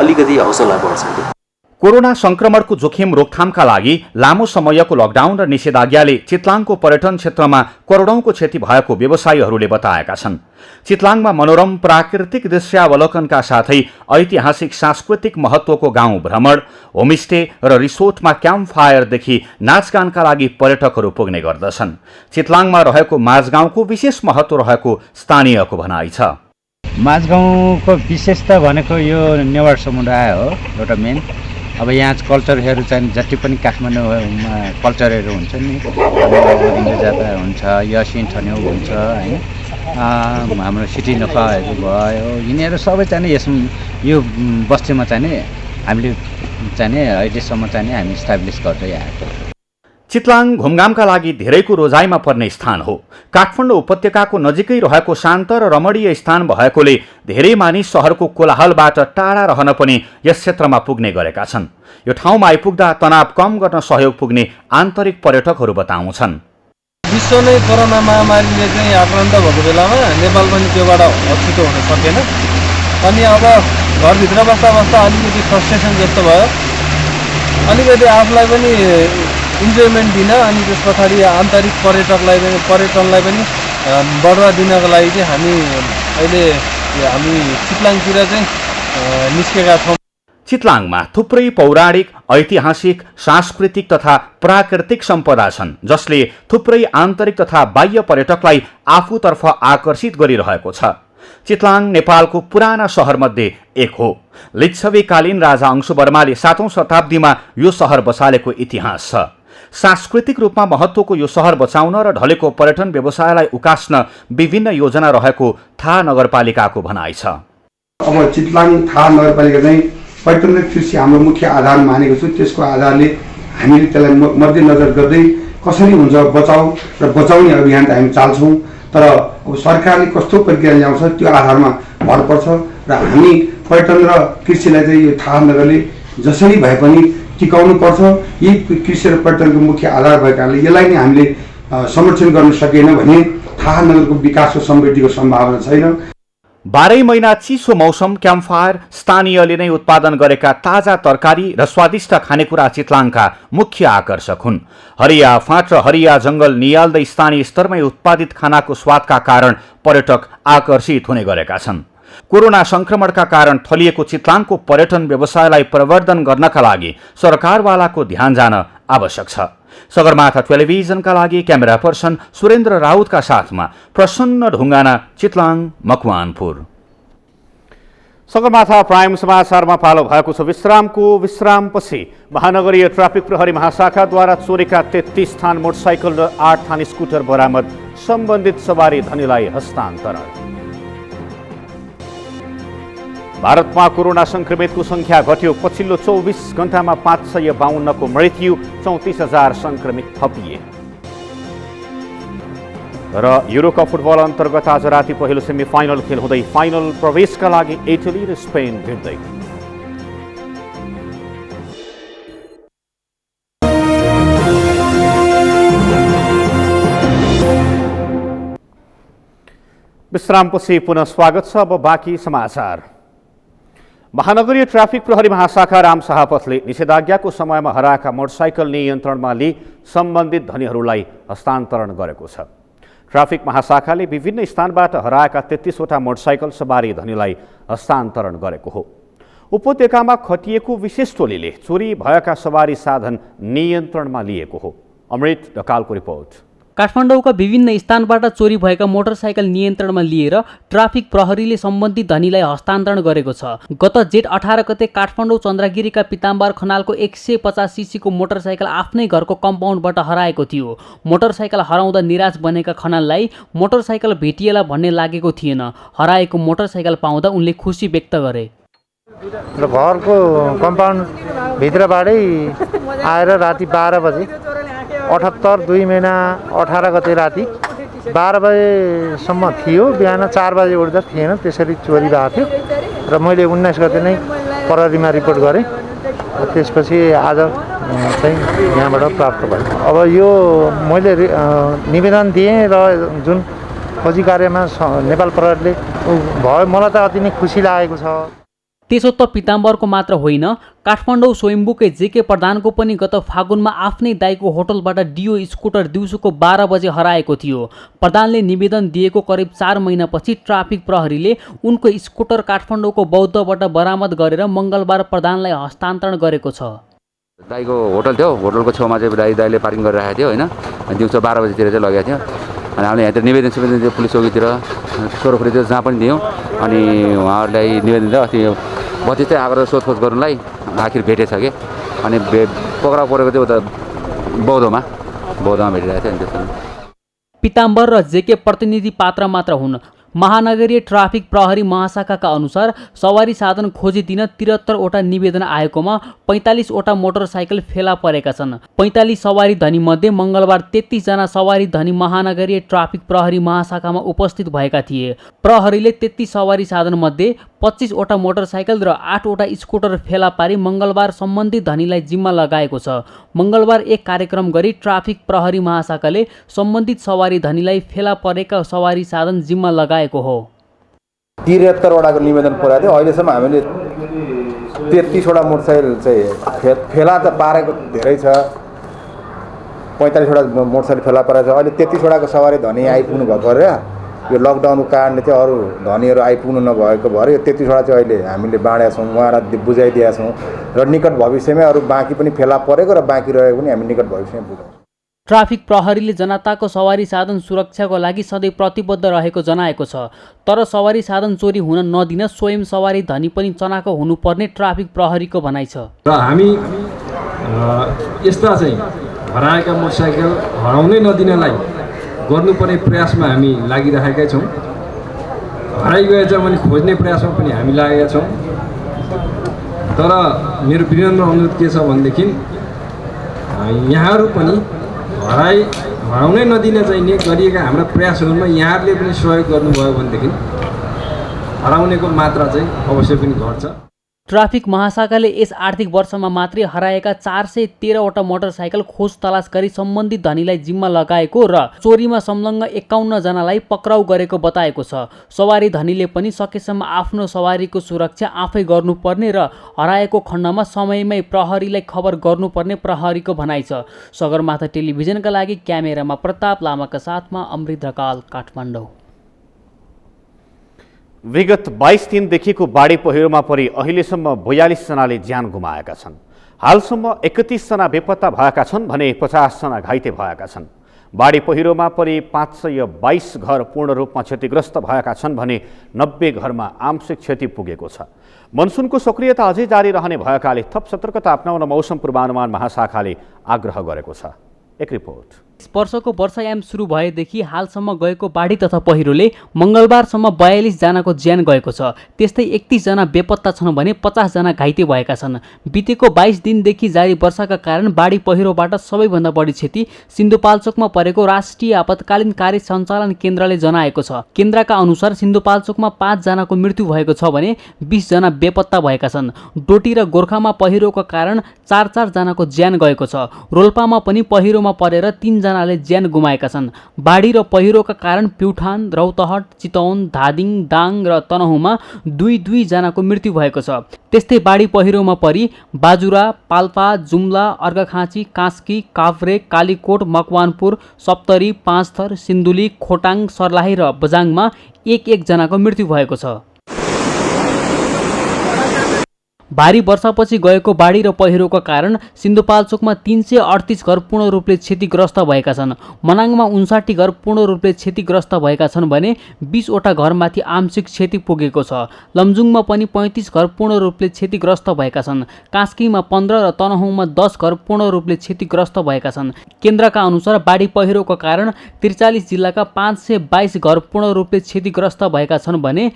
अलिकति हौसला बढ्छ। कोरोना संक्रमणको जोखिम रोकथामका लागि लामो समयको लकडाउन र निषेधाज्ञाले चितलाङको पर्यटन क्षेत्रमा करोडौंको क्षति भएको व्यवसायीहरूले बताएका छन्। चितलाङमा मनोरम प्राकृतिक दृश्यावलोकनका साथै ऐतिहासिक सांस्कृतिक महत्वको गाउँ भ्रमण, होमस्टे र रिसोर्टमा क्याम्प फायरदेखि नाचगानका लागि पर्यटकहरू पुग्ने गर्दछन्। चितलाङमा रहेको माझगाउँको विशेष महत्व रहेको स्थानीयको भनाइ छ। माझगाउँको विशेषता भनेको यो नेवार समुदाय हो एउटा मेन। अब यहाँ कल्चरहरू चाहिँ जति पनि काठमाडौँमा कल्चरहरू हुन्छ नि, हिन्दू जात्रा हुन्छ, यसिन ठन्यौ हुन्छ होइन, हाम्रो सिटी नफाहरू भयो, यिनीहरू सबै चाहिँ यसमा यो बस्तीमा चाहिँ हामीले चाहिँ अहिलेसम्म चाहिँ हामी इस्टाब्लिस गर्दै आएको। चितलाङ घुमघामका लागि धेरैको रोजाइमा पर्ने स्थान हो। काठमाडौँ उपत्यकाको नजिकै रहेको शान्त र रमणीय स्थान भएकोले धेरै मानिस सहरको कोलाहलबाट टाढा रहन पनि यस क्षेत्रमा पुग्ने गरेका छन्। यो ठाउँमा आइपुग्दा तनाव कम गर्न सहयोग पुग्ने आन्तरिक पर्यटकहरू बताउँछन्। विश्व नै कोरोना महामारीले चाहिँ आक्रान्त भएको बेलामा नेपाल पनि त्योबाट अछुतो हुन सकेन। अनि अब घरभित्र बस्दा बस्दा अलिकति फ्रस्ट्रेसन जस्तो भयो। अलिकति आफूलाई पनि इन्जोयमेन्ट दिन अनि त्यस पछाडि आन्तरिक पर्यटनलाई पनि बढावा दिनको लागि चाहिँ हामी चितलाङतिर चाहिँ निस्केका छौँ। चितलाङमा थुप्रै पौराणिक, ऐतिहासिक, सांस्कृतिक तथा प्राकृतिक सम्पदा छन् जसले थुप्रै आन्तरिक तथा बाह्य पर्यटकलाई आफूतर्फ आकर्षित गरिरहेको छ। चितलाङ नेपालको पुराना सहरमध्ये एक हो। लिच्छवीकालीन राजा अंशुवर्माले 7औं शताब्दीमा यो सहर बसालेको इतिहास छ। सांस्कृतिक रूपमा महत्त्वको यो सहर बचाउन र ढलेको पर्यटन व्यवसायलाई उकास्न विभिन्न योजना रहेको थाहा नगरपालिकाको भनाइ छ। अब चितलाङ थाहा नगरपालिका चाहिँ पर्यटन र कृषि हाम्रो मुख्य आधार मानेको छु। त्यसको आधारले हामीले त्यसलाई मध्यनजर गर्दै कसरी हुन्छ बचाउ र बचाउने अभियान त हामी चाल्छौँ। तर अब सरकारले कस्तो प्रक्रिया ल्याउँछ त्यो आधारमा भर पर्छ र हामी पर्यटन र कृषिलाई चाहिँ यो थाहा नगरले जसरी भए पनि टिकाउनु पर्छ। यही कृषि र पर्यटनको मुख्य आधार भएका कारणले यसलाई नै हामीले संरक्षण गर्न सकेन भने थाहा नगरको विकास र समृद्धिको सम्भावना छैन। 12 महिना चिसो मौसम, क्याम्पफायर, स्थानीयले नै उत्पादन गरेका ताजा तरकारी र स्वादिष्ट खानेकुरा चितलाङका मुख्य आकर्षक हुन्। हरिया फाँट र हरिया जंगल नियाल्दै स्थानीय स्तरमै उत्पादित खानाको स्वादका कारण पर्यटक आकर्षित हुने गरेका छन्। कोरोना संक्रमणका कारण थलिएको चितलाङको पर्यटन व्यवसायलाई प्रवर्धन गर्नका लागि सरकारवालाको ध्यान जान आवश्यक छ। सगरमाथा टेलिभिजनका लागि क्यामेरा पर्सन सुरेन्द्र राउतका साथमा प्रसन्न ढुङ्गाना, चितलाङ, मकवानपुर। सगरमाथा प्राइम समाचारमा पालो भएको छ विश्रामपछि महानगरीय ट्राफिक प्रहरी महाशाखाद्वारा चोरीका 33 थान मोटरसाइकल र 8 थान स्कुटर बरामद, सम्बन्धित सवारी धनीलाई हस्तान्तरण। भारतमा कोरोना संक्रमितको संख्या घट्यो। पछिल्लो 24 घण्टामा 552 को मृत्यु, 34,000 संक्रमित थपिए। र युरोकप फुटबल अन्तर्गत आज राति पहिलो सेमिफाइनल खेल हुँदै फाइनल प्रवेशका लागि इटली र स्पेन भिड्दै। विश्रामपछि पुनः स्वागत छ। अब बाँकी समाचार। महानगरीय ट्राफिक प्रहरी महाशाखा राम शाहपथले निषेधाज्ञाको समयमा हराएका मोटरसाइकल नियन्त्रणमा लिई सम्बन्धित धनीहरूलाई हस्तान्तरण गरेको छ। ट्राफिक महाशाखाले विभिन्न स्थानबाट हराएका 33 वटा मोटरसाइकल सवारी धनीलाई हस्तान्तरण गरेको हो। उपत्यकामा खटिएको विशेष टोलीले चोरी भएका सवारी साधन नियन्त्रणमा लिएको हो। अमृत ढकालको रिपोर्ट। काठमाडौँका विभिन्न स्थानबाट चोरी भएका मोटरसाइकल नियन्त्रणमा लिएर ट्राफिक प्रहरीले सम्बन्धित धनीलाई हस्तान्तरण गरेको छ। गत जेठ 18 गते काठमाडौँ चन्द्रगिरीका पिताम्बर खनालको 150 सीसीको मोटरसाइकल आफ्नै घरको कम्पाउन्डबाट हराएको थियो। मोटरसाइकल हराउँदा निराश बनेका खनाललाई मोटरसाइकल भेटिएला भन्ने लागेको थिएन। हराएको मोटरसाइकल पाउँदा उनले खुसी व्यक्त गरे। घरको कम्पाउन्ड भित्रबाटै आएर राति 12 बजे 78/2/18 गते राति 12 बजेसम्म थियो। बिहान 4 बजे उठ्दा थिएन। त्यसरी चोरी भएको थियो र मैले 19 गते नै प्रहरीमा रिपोर्ट गरेँ। त्यसपछि आज चाहिँ यहाँबाट प्राप्त भयो। अब यो मैले निवेदन दिएँ र जुन खोजी कार्यमा नेपाल प्रहरीले भयो, मलाई त अति नै खुसी लागेको छ। त्यसो त पिताम्बरको मात्र होइन, काठमाडौँ स्वयम्भूकै जेके प्रधानको पनि गत फागुनमा आफ्नै दाइको होटलबाट डियो स्कुटर दिउँसोको 12 बजे हराएको थियो। प्रधानले निवेदन दिएको करिब 4 महिनापछि ट्राफिक प्रहरीले उनको स्कुटर काठमाडौँको बौद्धबाट बरामद गरेर मङ्गलबार प्रधानलाई हस्तान्तरण गरेको छ। दाइको होटल थियो, होटलको छेउमा चाहिँ दाइले पार्किङ गरिरहेको थियो होइन। दिउँसो 12 बजीतिर चाहिँ लगेको थियो। अनि हामीले यहाँतिर निवेदन दियो पुलिस चौकीतिर, सोरखुरीतिर जहाँ पनि दियौँ। अनि उहाँहरूलाई निवेदन दियो। अस्ति 25 चाहिँ आएर सोधखोज गर्नुलाई आखिर भेटेछ कि। अनि पक्राउ परेको चाहिँ उता बौद्धमा भेटिरहेको थियो। अनि त्यसमा पिताम्बर र जेके प्रतिनिधि पात्र मात्र हुन्। महानगरीय ट्राफिक प्रहरी महाशाखाका अनुसार सवारी साधन खोजी दिन 73वटा निवेदन आएकोमा 45वटा मोटरसाइकल फेला परेका छन्। 45 सवारी धनी मध्ये मङ्गलबार 33 जना सवारी धनी महानगरीय ट्राफिक प्रहरी महाशाखामा उपस्थित भएका थिए। प्रहरीले 33 सवारी साधन मध्ये 25वटा मोटरसाइकल र 8वटा स्कुटर फेला पारी मङ्गलबार सम्बन्धित धनीलाई जिम्मा लगाएको छ। मङ्गलबार एक कार्यक्रम गरी ट्राफिक प्रहरी महाशाखाले सम्बन्धित सवारी धनीलाई फेला परेका सवारी साधन जिम्मा लगाएको हो। 73वटाको निवेदन पुर्याएको थियो। अहिलेसम्म हामीले 33वटा मोटरसाइकल चाहिँ फेला त पारेको धेरै छ। 45वटा मोटरसाइकल फेला परेको छ। अहिले 33वटाको सवारी धनी आइपुग्नु भएको र यो लकडाउनको कारणले चाहिँ अरू धनीहरू आइपुग्नु नभएको भएर यो 33वटा चाहिँ अहिले हामीले बाँडेका छौँ, उहाँलाई बुझाइदिएका छौँ र निकट भविष्यमै अरू बाँकी पनि फेला परेको र बाँकी रहेको पनि हामी निकट भविष्यमा बुझाउँछौँ। ट्राफिक प्रहरीले जनताको सवारी साधन सुरक्षाको लागि सधैँ प्रतिबद्ध रहेको जनाएको छ। तर सवारी साधन चोरी हुन नदिन स्वयं सवारी धनी पनि चनाखो हुनुपर्ने ट्राफिक प्रहरीको भनाइ छ। र हामी यस्ता चाहिँ हराएका मोटरसाइकल हराउनै नदिनलाई गर्नुपर्ने प्रयासमा हामी लागिरहेका छौँ। हराइगएछ भने खोज्ने प्रयासमा पनि हामी लागेका छौँ। तर मेरो विनम्र अनुरोध के छ भनेदेखि यहाँहरू पनि हराउनै नदिन चाहिने गरिएका हाम्रा प्रयासहरूमा यहाँहरूले पनि सहयोग गर्नुभयो भनेदेखि हराउनेको मात्रा चाहिँ अवश्य पनि घट्छ। ट्राफिक महाशाखाले यस आर्थिक वर्षमा मात्रै हराएका 413वटा मोटरसाइकल खोज तलास गरी सम्बन्धित धनीलाई जिम्मा लगाएको र चोरीमा संलग्न 51 जनालाई पक्राउ गरेको बताएको छ। सवारी धनीले पनि सकेसम्म आफ्नो सवारीको सुरक्षा आफै गर्नुपर्ने र हराएको खण्डमा समयमै प्रहरीलाई खबर गर्नुपर्ने प्रहरीको भनाइ छ। सगरमाथा टेलिभिजनका लागि क्यामेरामा प्रताप लामाका साथमा अमृत ढकाल, काठमाडौँ। विगत 22 दिनदेखिको बाढी पहिरोमा परि अहिलेसम्म 42 जनाले ज्यान गुमाएका छन्। हालसम्म 31 जना बेपत्ता भएका छन् भने 50 जना घाइते भएका छन्। बाढी पहिरोमा परि 522 घर पूर्ण रूपमा क्षतिग्रस्त भएका छन् भने 90 घरमा आंशिक क्षति पुगेको छ। मनसुनको सक्रियता अझै जारी रहने भएकाले थप सतर्कता अपनाउन मौसम पूर्वानुमान महाशाखाले आग्रह गरेको छ। एक रिपोर्ट। वर्षको वर्षायाम सुरु भएदेखि हालसम्म गएको बाढी तथा पहिरोले मङ्गलबारसम्म 42 जनाको ज्यान गएको छ। त्यस्तै 31 जना बेपत्ता छन् भने 50 जना घाइते भएका छन्। बितेको 22 दिनदेखि जारी वर्षाका कारण बाढी पहिरोबाट सबैभन्दा बढी क्षति सिन्धुपाल्चोकमा परेको राष्ट्रिय आपतकालीन कार्य सञ्चालन केन्द्रले जनाएको छ। केन्द्रका अनुसार सिन्धुपाल्चोकमा 5 जनाको मृत्यु भएको छ भने 20 जना बेपत्ता भएका छन्। डोटी र गोर्खामा पहिरोको कारण 4-4 जनाको ज्यान गएको छ। रोल्पामा पनि पहिरोमा परेर 3 जनाले ज्यान गुमाएका छन्। बाढी र पहिरोका कारण प्युठान, रौतहट, चितवन, धादिङ, दाङ र तनहुँमा 2-2 जनाको मृत्यु भएको छ। त्यस्तै बाढी पहिरोमा परि बाजुरा, पाल्पा, जुम्ला, अर्घाखाँची, कास्की, काभ्रे, कालीकोट, मकवानपुर, सप्तरी, पाँचथर, सिन्धुली, खोटाङ, सर्लाही र बजाङमा 1-1 जनाको मृत्यु भएको छ। भारी वर्षापछि गएको बाढी र पहिरोको कारण सिन्धुपाल्चोकमा 338 घर पूर्ण रूपले क्षतिग्रस्त भएका छन्। मनाङमा 59 घर पूर्ण रूपले क्षतिग्रस्त भएका छन् भने 20वटा घरमाथि आंशिक क्षति पुगेको छ। लमजुङमा पनि 35 घर पूर्ण रूपले क्षतिग्रस्त भएका छन्। कास्कीमा 15 र तनहुँमा 10 घर पूर्ण रूपले क्षतिग्रस्त भएका छन्। केन्द्रका अनुसार बाढी पहिरोको कारण 43 जिल्लाका 522 घर पूर्ण रूपले क्षतिग्रस्त भएका छन् भने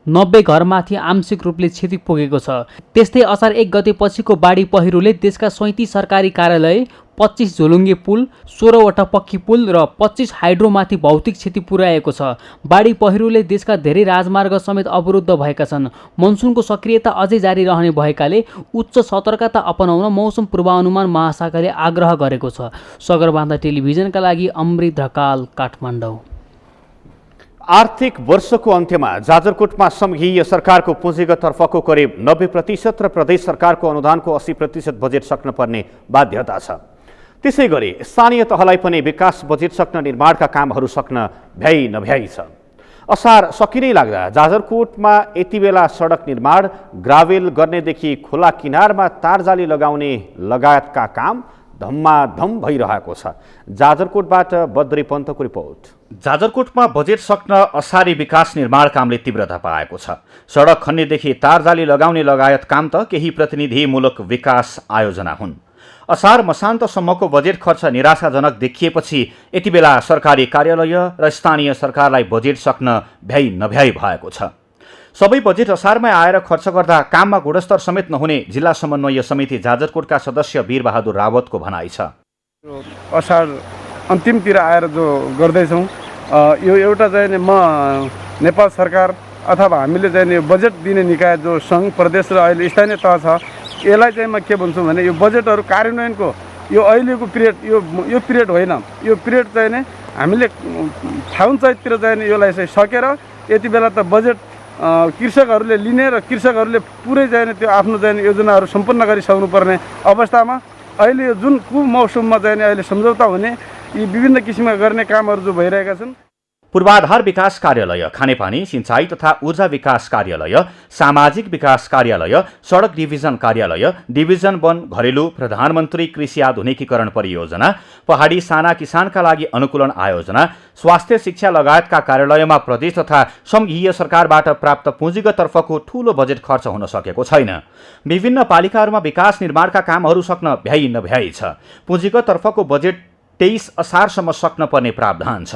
90 घरमाथि आंशिक रूपले क्षति पुगेको छ। त्यस्तै असार 1 गतेपछिको बाढी पहिरोले देशका 37 सरकारी कार्यालय, 25 झोलुङ्गे पुल, 16वटा पक्की पुल र 25 हाइड्रोमाथि भौतिक क्षति पुर्याएको छ। बाढी पहिरोले देशका धेरै राजमार्ग समेत अवरुद्ध भएका छन्। मनसुनको सक्रियता अझै जारी रहने भएकाले उच्च सतर्कता अपनाउन मौसम पूर्वानुमान महाशाखाले आग्रह गरेको छ। सगरमाथा टेलिभिजनका लागि अमृत ढकाल, काठमाडौँ। आर्थिक वर्षको अन्त्यमा जाजरकोटमा संघीय सरकारको पुँजीगत तर्फको करिब 90% र प्रदेश सरकारको अनुदानको 80% बजेट सक्नुपर्ने बाध्यता छ। त्यसै गरी स्थानीय तहलाई पनि विकास बजेट सक्न निर्माणका कामहरू सक्न भ्याइ नभ्याइ छ। असार सकिनै लाग्दा जाजरकोटमा यति बेला सडक निर्माण, ग्राभेल गर्नेदेखि खोला किनारमा तारजाली लगाउने लगायतका काम धम्माधम भइरहेको छ। जाजरकोटबाट बद्री पन्तको रिपोर्ट। जाजरकोटमा बजेट सक्न असारी विकास निर्माण कामले तीव्रता पाएको छ। सडक खन्नेदेखि तारजाली लगाउने लगायत काम त केही प्रतिनिधिमूलक विकास आयोजना हुन्। असार मसान्तसम्मको बजेट खर्च निराशाजनक देखिएपछि यति बेला सरकारी कार्यालय र स्थानीय सरकारलाई बजेट सक्न भ्याइ नभ्याइ भएको छ। सबै बजेट असारमै आएर खर्च गर्दा काममा गुणस्तर समेत नहुने जिल्ला समन्वय समिति जाजरकोटका सदस्य वीरबहादुर रावतको भनाइ छ। असार अन्तिमतिर आएर जो गर्दैछौँ यो एउटा चाहिँ म नेपाल सरकार अथवा हामीले चाहिँ बजेट दिने निकाय जो सङ्घ प्रदेश र अहिले स्थानीय तह छ यसलाई चाहिँ म के भन्छु भने यो बजेटहरू कार्यान्वयनको यो अहिलेको पिरियड यो पिरियड होइन, यो पिरियड चाहिँ नि हामीले फागुन चैततिर चाहिँ यसलाई चाहिँ सकेर यति बेला त बजेट कृषकहरूले लिने र कृषकहरूले पुरै चाहिँ त्यो आफ्नो चाहिँ योजनाहरू सम्पन्न गरिसक्नुपर्ने अवस्थामा अहिले यो जुन कुमौसममा चाहिँ अहिले सम्झौता हुने यी विभिन्न किसिमका गर्ने कामहरू जो भइरहेका छन्। पूर्वाधार विकास कार्यालय, खानेपानी, सिंचाई तथा ऊर्जा विकास कार्यालय, सामाजिक विकास कार्यालय, सडक डिभिजन कार्यालय, डिभिजन वन घरेलु, प्रधानमन्त्री कृषि आधुनिकीकरण परियोजना, पहाडी साना किसानका लागि अनुकूलन आयोजना, स्वास्थ्य शिक्षा लगायतका कार्यालयमा प्रदेश तथा संघीय सरकारबाट प्राप्त पुँजीगततर्फको ठूलो बजेट खर्च हुन सकेको छैन। विभिन्न पालिकाहरूमा विकास निर्माणका कामहरू सक्न भ्याइ नभ्याइ छ। पुँजीगततर्फको बजेट 23 असारसम्म सक्न पर्ने प्रावधान छ।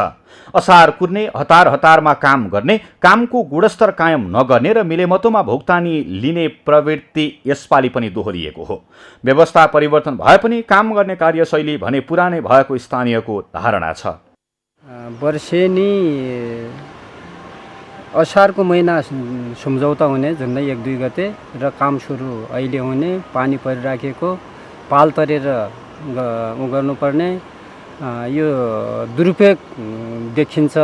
असार कुर्ने, हतार हतारमा काम गर्ने, कामको गुणस्तर कायम नगर्ने र मिलेमतोमा भुक्तानी लिने प्रवृत्ति यसपालि पनि दोहोरिएको हो। व्यवस्था परिवर्तन भए पनि काम गर्ने कार्यशैली भने पुरानै भएको स्थानीयको धारणा छ। वर्षेनी असारको महिना सम्झौता हुने झन्डै 1-2 गते र काम सुरु अहिले हुने, पानी परिराखेको, पाल तरेर गर्नुपर्ने यो दुरुपयोग देखिन्छ,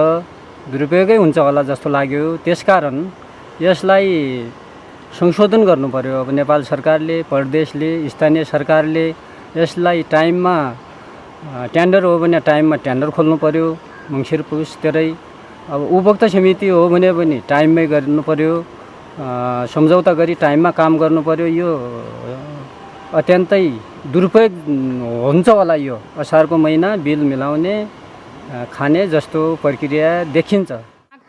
दुरुपयोगै हुन्छ होला जस्तो लाग्यो। त्यसकारण यसलाई संशोधन गर्नु पर्यो। अब नेपाल सरकारले, प्रदेशले, स्थानीय सरकारले यसलाई टाइममा टेन्डर हो भने टाइममा टेन्डर खोल्नु पर्यो, मङ्सिर पुसतिरै। अब उपभोक्ता समिति हो भने पनि टाइममै गर्नु पर्यो, सम्झौता गरी टाइममा काम गर्नु पर्यो। यो अत्यन्तै दुरुपयोग हुन्छ होला। यो असारको महिना बिल मिलाउने, खाने जस्तो प्रक्रिया देखिन्छ।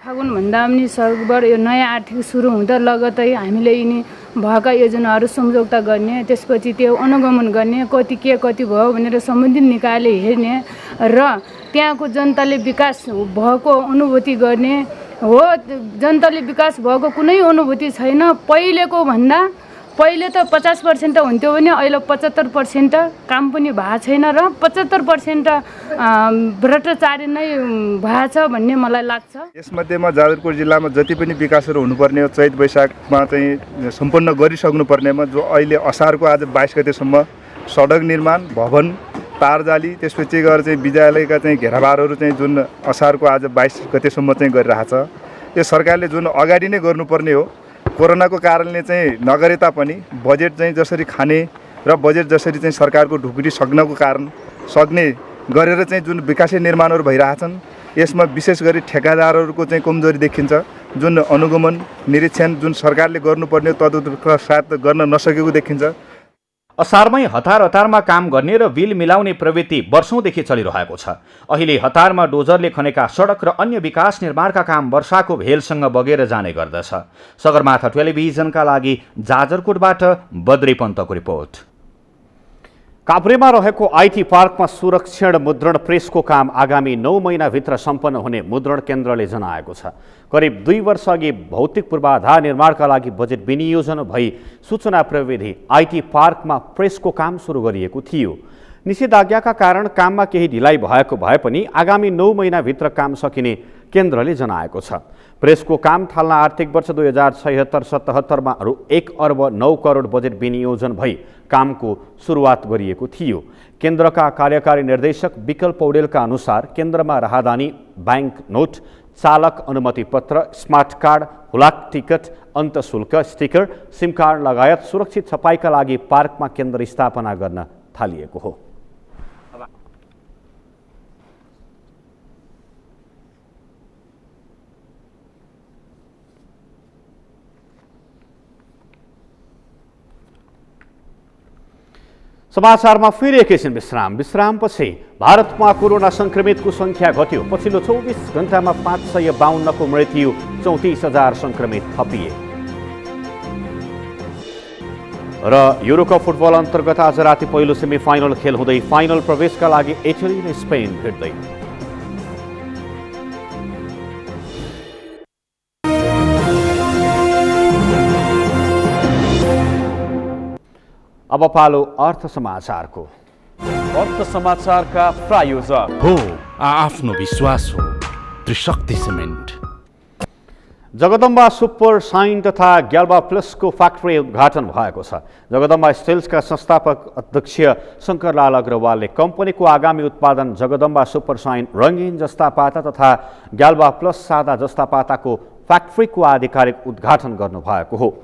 फागुनभन्दा पनि सकभर यो नयाँ आर्थिक सुरु हुँदा लगतै हामीले यिनी भएका योजनाहरू सम्झौता गर्ने, त्यसपछि त्यो अनुगमन गर्ने, कति के कति भयो भनेर सम्बन्धित निकायले हेर्ने र त्यहाँको जनताले विकास भएको अनुभूति गर्ने हो। जनताले विकास भएको कुनै अनुभूति छैन। पहिलेको भन्दा पहिले त 50% हुन्थ्यो भने अहिले 75% काम पनि भएको छैन र 75% भ्रष्टाचारी नै भएको छ भन्ने मलाई लाग्छ। यसमध्येमा जाजरकोट जिल्लामा जति पनि विकासहरू हुनुपर्ने चैत वैशाखमा चाहिँ सम्पन्न गरिसक्नुपर्नेमा जो अहिले असारको आज 22 गतेसम्म सडक निर्माण, भवन, तारजाली, त्यसपछि गएर चाहिँ विद्यालयका चाहिँ घेराबारहरू चाहिँ जुन असारको आज 22 गतेसम्म चाहिँ गरिरहेछ, यो सरकारले जुन अगाडि नै गर्नुपर्ने हो। कोरोनाको कारणले चाहिँ नगरे तापनि बजेट चाहिँ जसरी खाने र बजेट जसरी चाहिँ सरकारको ढुकुटी सक्नको कारण सक्ने गरेर चाहिँ जुन विकास निर्माणहरू भइरहेछन्, यसमा विशेष गरी ठेकादारहरूको चाहिँ कमजोरी देखिन्छ। जुन अनुगमन, निरीक्षण जुन सरकारले गर्नुपर्ने तदुपरान्त गर्न नसकेको देखिन्छ। असारमै हतार हतारमा काम गर्ने र बिल मिलाउने प्रवृत्ति वर्षौंदेखि चलिरहेको छ। अहिले हतारमा डोजरले खनेका सडक र अन्य विकास निर्माणका काम वर्षाको भेलसँग बगेर जाने गर्दछ। सगरमाथा टेलिभिजनका लागि जाजरकोटबाट बद्री पन्तको रिपोर्ट। काभ्रेमा रहेको आइटी पार्कमा सुरक्षण मुद्रण प्रेसको काम आगामी 9 महिनाभित्र सम्पन्न हुने मुद्रण केन्द्रले जनाएको छ। करिब 2 वर्ष अघि भौतिक पूर्वाधार निर्माणका लागि बजेट विनियोजन भई सूचना प्रविधि आइटी पार्कमा प्रेसको काम सुरु गरिएको थियो। निषेधाज्ञाका कारण काममा केही ढिलाइ भएको भए पनि आगामी 9 महिनाभित्र काम सकिने केन्द्रले जनाएको छ। प्रेसको काम थाल्न आर्थिक वर्ष 2076-77 मा 1 अर्ब 9 करोड बजेट विनियोजन भई कामको सुरुवात गरिएको थियो। केन्द्रका कार्यकारी निर्देशक विकल पौडेलका अनुसार केन्द्रमा राहदानी, बैंक नोट, चालक अनुमति पत्र, स्मार्ट कार्ड, हुलाक टिकट, अन्तशुल्क, स्टिकर, सिम कार्ड लगायत सुरक्षित छपाईका लागि पार्कमा केन्द्र स्थापना गर्न थालिएको हो। समाचारमा फेरि एकैछिन विश्रामपछि भारतमा कोरोना संक्रमितको संख्या घट्यो। पछिल्लो 24 घण्टामा 552 को मृत्यु, 34,000 संक्रमित थपिए। र युरोकप फुटबल अन्तर्गत आज राति पहिलो सेमिफाइनल खेल हुँदै फाइनल प्रवेशका लागि इटली र स्पेन भिड्दै। अब पालो अर्थ समाचारको। अर्थ समाचारका प्रायोजक हो आफ्नो विश्वास हो त्रिशक्ति सिमेन्ट। जगदम्बा सुपर साइन तथा ग्याल्बा प्लसको फ्याक्ट्री उद्घाटन भएको छ। जगदम्बा स्टिल्सका संस्थापक अध्यक्ष शङ्करलाल अग्रवालले कम्पनीको आगामी उत्पादन जगदम्बा सुपर साइन रङ्गीन जस्ता पाता तथा ग्याल्बा प्लस सादा जस्ता पाताको फ्याक्ट्रीको आधिकारिक उद्घाटन गर्नुभएको हो।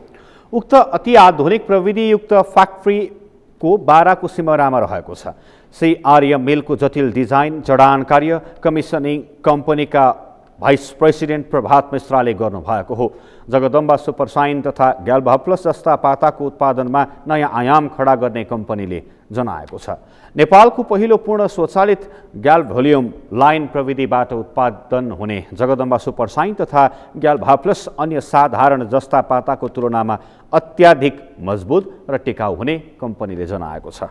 उक्त अति आधुनिक प्रविधियुक्त फ्याक्ट्रीको बाराको सिमरामा रहेको छ। CRM मिलको जटिल डिजाइन जडान कार्य कमिसनिङ कम्पनीका भाइस प्रेसिडेन्ट प्रभात मिश्राले गर्नुभएको हो। जगदम्बा सुपर साइन तथा ग्याल्बा प्लस जस्ता पाताको उत्पादनमा नयाँ आयाम खडा गर्ने कम्पनीले जनाएको छ। नेपालको पहिलो पूर्ण स्वचालित ग्याल्भोल्युम लाइन प्रविधिबाट उत्पादन हुने जगदम्बा सुपर साइन तथा ग्याल्बा प्लस अन्य साधारण जस्ता पाताको तुलनामा अत्याधिक मजबुत र टिकाउ हुने कम्पनीले जनाएको छ।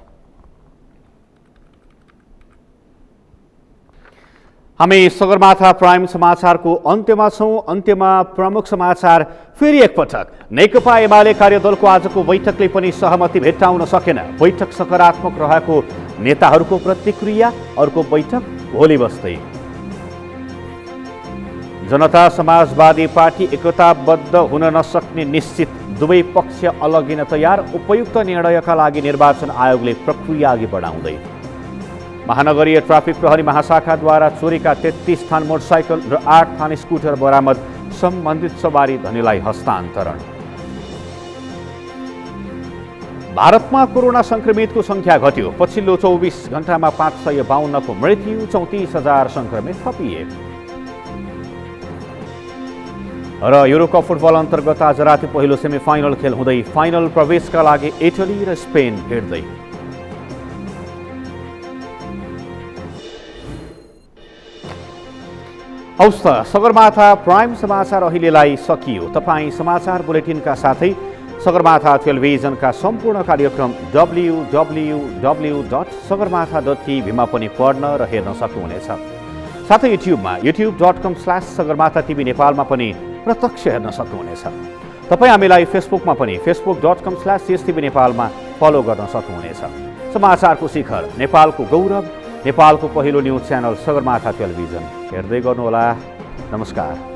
हामी सगरमाथा प्राइम समाचारको अन्त्यमा छौँ। अन्त्यमा प्रमुख समाचार फेरि एकपटक। नेकपा एमाले कार्यदलको आजको बैठकले पनि सहमति भेट्टाउन सकेन। बैठक सकारात्मक रहेको नेताहरूको प्रतिक्रिया। अर्को बैठक भोलि बस्दै। जनता समाजवादी पार्टी एकताबद्ध हुन नसक्ने निश्चित, दुवै पक्ष अलगिन तयार। उपयुक्त निर्णयका लागि निर्वाचन आयोगले प्रक्रिया अघि बढाउँदै। महानगरीय ट्राफिक प्रहरी महाशाखाद्वारा चोरीका 33 थान मोटरसाइकल र 8 थान स्कुटर बरामद, सम्बन्धित सवारी धनीलाई हस्तान्तरण। भारतमा कोरोना संक्रमितको संख्या घट्यो। पछिल्लो 24 घण्टामा 552 को मृत्यु, 34,000 संक्रमित थपिए। र युरोकप फुटबल अन्तर्गत आज राति पहिलो सेमिफाइनल खेल हुँदै फाइनल प्रवेशका लागि इटली र स्पेन भिड्दै। हौस् त सगरमाथा प्राइम समाचार अहिलेलाई सकियो। तपाईँ समाचार बुलेटिनका साथै सगरमाथा टेलिभिजनका सम्पूर्ण कार्यक्रम www.sagarmatha.tv मा पनि पढ्न र हेर्न सक्नुहुनेछ। साथै युट्युबमा youtube.com/sagarmatha TV नेपालमा पनि प्रत्यक्ष हेर्न सक्नुहुनेछ। तपाईँ हामीलाई फेसबुकमा पनि facebook.com/stv नेपालमा फलो गर्न सक्नुहुनेछ। समाचारको शिखर, नेपालको गौरव, नेपालको पहिलो न्युज च्यानल सगरमाथा टेलिभिजन हेर्दै गर्नुहोला। नमस्कार।